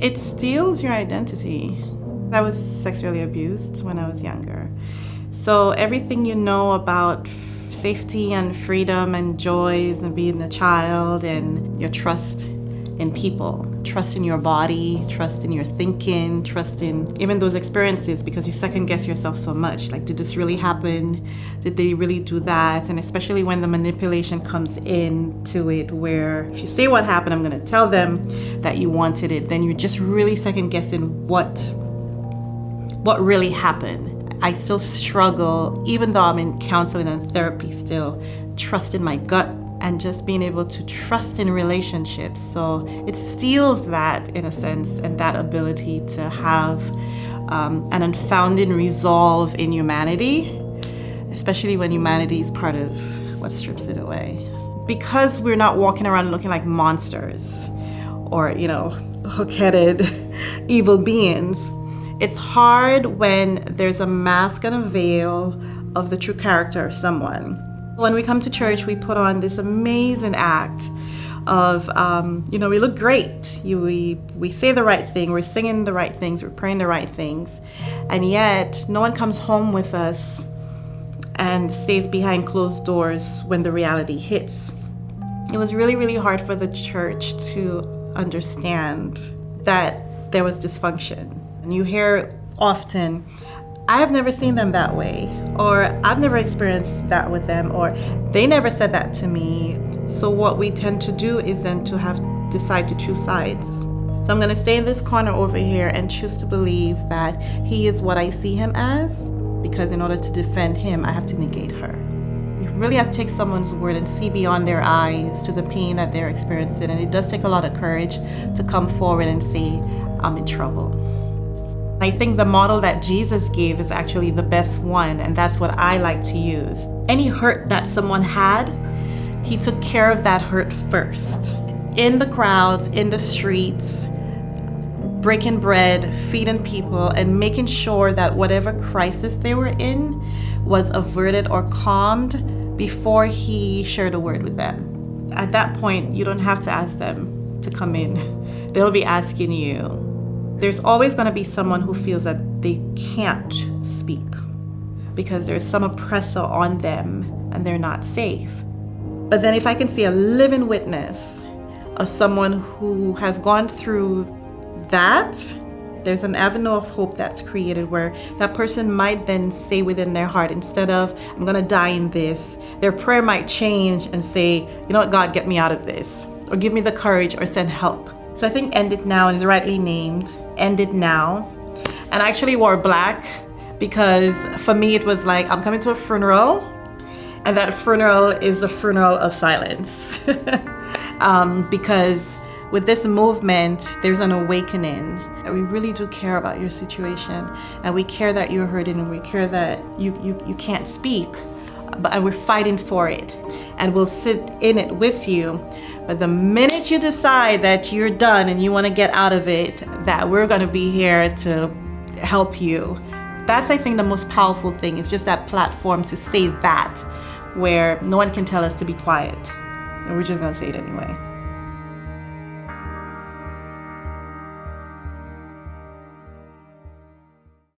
It steals your identity. I was sexually abused when I was younger. So everything you know about safety and freedom and joys and being a child and your trust in people, trust in your body, trust in your thinking, trust in even those experiences, because you second guess yourself so much. Like, did this really happen? Did they really do that? And especially when the manipulation comes into it, where if you say what happened, I'm gonna tell them that you wanted it, then you're just really second guessing what really happened. I still struggle, even though I'm in counseling and therapy still, trusting my gut and just being able to trust in relationships. So it steals that, in a sense, and that ability to have an unfounded resolve in humanity, especially when humanity is part of what strips it away. Because we're not walking around looking like monsters or, hook-headed evil beings, it's hard when there's a mask and a veil of the true character of someone. When we come to church, we put on this amazing act of, we look great. We say the right thing, we're singing the right things, we're praying the right things, and yet no one comes home with us and stays behind closed doors when the reality hits. It was really, really hard for the church to understand that there was dysfunction. And you hear often, I have never seen them that way, or I've never experienced that with them, or they never said that to me. So what we tend to do is then to decide to choose sides. So I'm gonna stay in this corner over here and choose to believe that he is what I see him as, because in order to defend him, I have to negate her. You really have to take someone's word and see beyond their eyes to the pain that they're experiencing. And it does take a lot of courage to come forward and say, I'm in trouble. I think the model that Jesus gave is actually the best one, and that's what I like to use. Any hurt that someone had, he took care of that hurt first. In the crowds, in the streets, breaking bread, feeding people, and making sure that whatever crisis they were in was averted or calmed before he shared a word with them. At that point, you don't have to ask them to come in. They'll be asking you. There's always going to be someone who feels that they can't speak because there's some oppressor on them and they're not safe. But then if I can see a living witness of someone who has gone through that, there's an avenue of hope that's created where that person might then say within their heart, instead of, I'm going to die in this, their prayer might change and say, you know what, God, get me out of this, or give me the courage, or send help. So I think End It Now is rightly named End It Now. And I actually wore black because for me it was like, I'm coming to a funeral, and that funeral is a funeral of silence. Because with this movement, there's an awakening. We really do care about your situation, and we care that you're hurting, and we care that you can't speak, and we're fighting for it, and we'll sit in it with you. But the minute you decide that you're done and you want to get out of it, that we're going to be here to help you. That's, I think, the most powerful thing. It's just that platform to say that, where no one can tell us to be quiet, and we're just going to say it anyway.